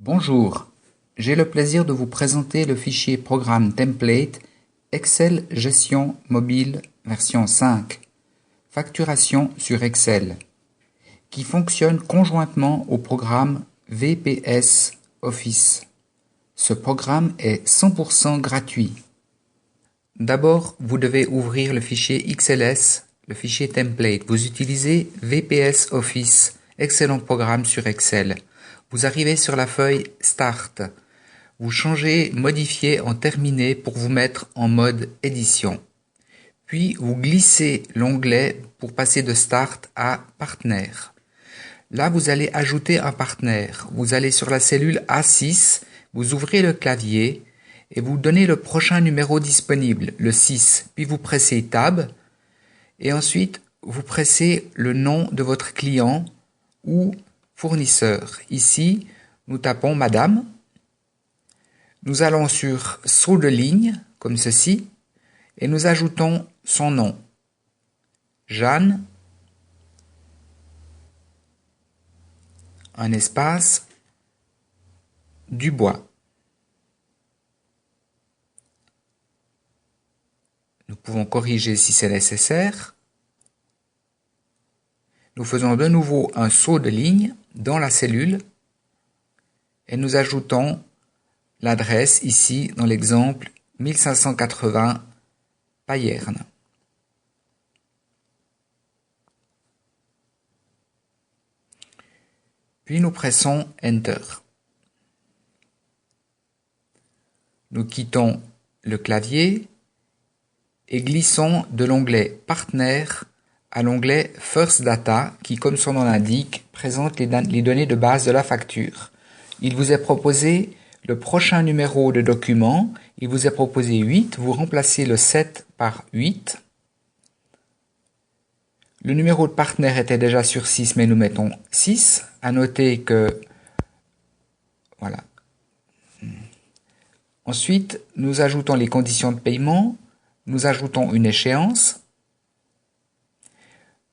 Bonjour, j'ai le plaisir de vous présenter le fichier programme template Excel Gestion Mobile version 5, facturation sur Excel, qui fonctionne conjointement au programme VPS Office. Ce programme est 100% gratuit. D'abord, vous devez ouvrir le fichier XLS, le fichier template. Vous utilisez VPS Office, excellent programme sur Excel. Vous arrivez sur la feuille Start. Vous changez Modifier en Terminé pour vous mettre en mode édition. Puis vous glissez l'onglet pour passer de Start à Partenaire. Là, vous allez ajouter un partenaire. Vous allez sur la cellule A6, vous ouvrez le clavier et vous donnez le prochain numéro disponible, le 6. Puis vous pressez Tab et ensuite vous pressez le nom de votre client ou fournisseur. Ici, nous tapons Madame. Nous allons sur Saut de ligne, comme ceci, et nous ajoutons son nom. Jeanne, un espace, Dubois. Nous pouvons corriger si c'est nécessaire. Nous faisons de nouveau un saut de ligne dans la cellule et nous ajoutons l'adresse ici dans l'exemple 1580 Payerne. Puis nous pressons Enter. Nous quittons le clavier et glissons de l'onglet Partenaire à l'onglet First Data qui, comme son nom l'indique, présente les données de base de la facture. Il vous est proposé le prochain numéro de document. Il vous est proposé 8. Vous remplacez le 7 par 8. Le numéro de partenaire était déjà sur 6, mais nous mettons 6. À noter que... Voilà. Ensuite, nous ajoutons les conditions de paiement. Nous ajoutons une échéance.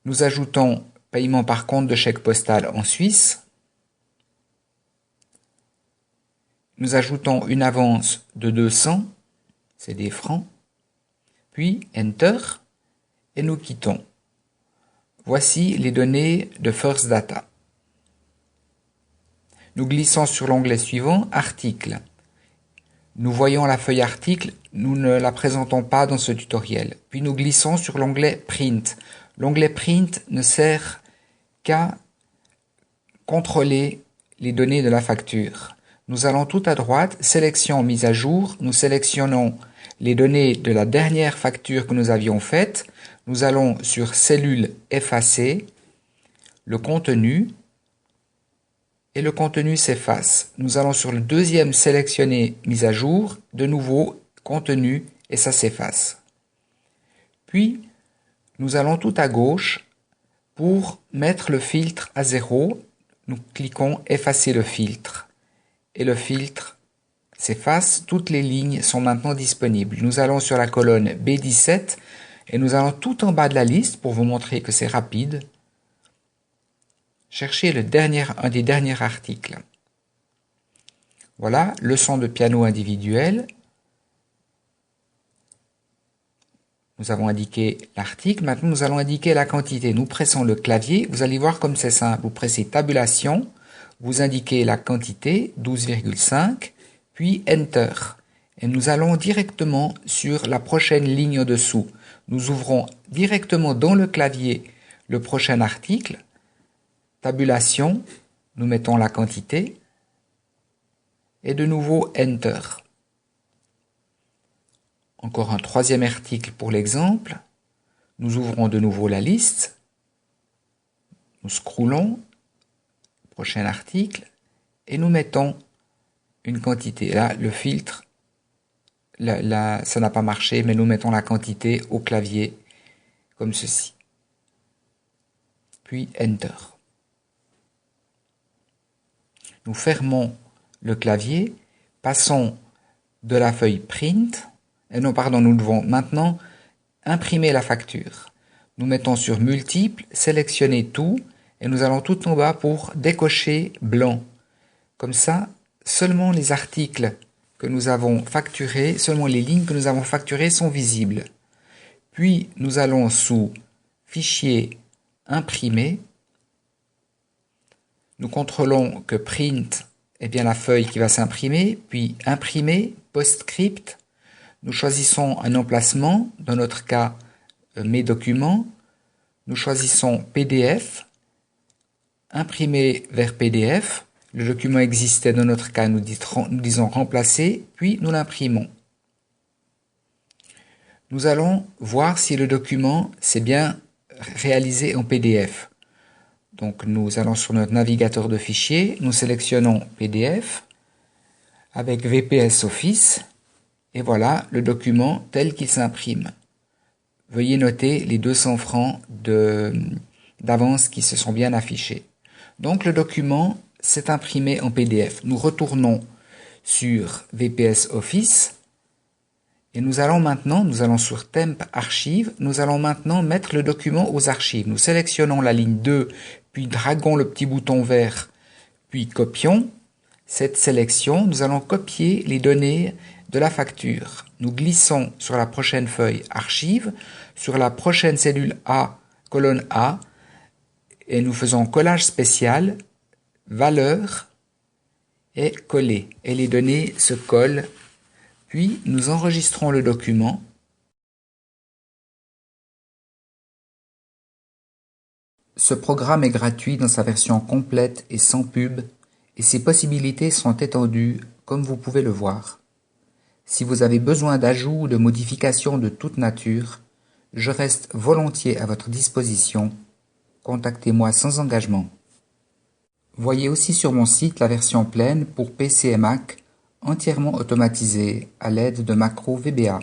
Nous ajoutons paiement par compte de chèque postal en Suisse. Nous ajoutons une avance de 200, c'est des francs. Puis Enter et nous quittons. Voici les données de First Data. Nous glissons sur l'onglet suivant, Article. Nous voyons la feuille Article, nous ne la présentons pas dans ce tutoriel. Puis nous glissons sur l'onglet Print. L'onglet Print ne sert qu'à contrôler les données de la facture. Nous allons tout à droite, Sélection mise à jour. Nous sélectionnons les données de la dernière facture que nous avions faite. Nous allons sur Cellule effacer, le contenu, et le contenu s'efface. Nous allons sur le deuxième sélectionner mise à jour, de nouveau contenu, et ça s'efface. Puis, nous allons tout à gauche pour mettre le filtre à 0. Nous cliquons Effacer le filtre. Et le filtre s'efface. Toutes les lignes sont maintenant disponibles. Nous allons sur la colonne B17 et nous allons tout en bas de la liste pour vous montrer que c'est rapide. Chercher un des derniers articles. Voilà, leçon de piano individuel. Nous avons indiqué l'article. Maintenant, nous allons indiquer la quantité. Nous pressons le clavier. Vous allez voir comme c'est simple. Vous pressez Tabulation. Vous indiquez la quantité, 12,5, puis Enter. Et nous allons directement sur la prochaine ligne au-dessous. Nous ouvrons directement dans le clavier le prochain article. Tabulation, nous mettons la quantité. Et de nouveau Enter. Encore un troisième article pour l'exemple. Nous ouvrons de nouveau la liste. Nous scrollons. Prochain article. Et nous mettons une quantité. Là, le filtre, là, ça n'a pas marché, mais nous mettons la quantité au clavier, comme ceci. Puis Enter. Nous fermons le clavier, passons de la feuille Print, nous devons maintenant imprimer la facture. Nous mettons sur Multiple, sélectionner tout, et nous allons tout en bas pour décocher blanc. Comme ça, seulement les articles que nous avons facturés, seulement les lignes que nous avons facturées sont visibles. Puis nous allons sous Fichier, Imprimer. Nous contrôlons que Print est bien la feuille qui va s'imprimer, puis Imprimer, Postscript. Nous choisissons un emplacement, dans notre cas Mes documents. Nous choisissons PDF, Imprimer vers PDF. Le document existait, dans notre cas nous disons Remplacer, puis nous l'imprimons. Nous allons voir si le document s'est bien réalisé en PDF. Donc nous allons sur notre navigateur de fichiers, nous sélectionnons PDF avec VPS Office et voilà le document tel qu'il s'imprime. Veuillez noter les 200 francs d'avance qui se sont bien affichés. Donc le document s'est imprimé en PDF. Nous retournons sur VPS Office et nous allons sur Temp Archives, nous allons maintenant mettre le document aux archives. Nous sélectionnons la ligne 2, puis draguons le petit bouton vert, puis copions. Cette sélection, nous allons copier les données de la facture. Nous glissons sur la prochaine feuille Archives, sur la prochaine cellule A, colonne A, et nous faisons collage spécial, valeur, et coller. Et les données se collent. Puis nous enregistrons le document. Ce programme est gratuit dans sa version complète et sans pub, et ses possibilités sont étendues, comme vous pouvez le voir. Si vous avez besoin d'ajouts ou de modifications de toute nature, je reste volontiers à votre disposition. Contactez-moi sans engagement. Voyez aussi sur mon site la version pleine pour PC et Mac, entièrement automatisée à l'aide de macros VBA.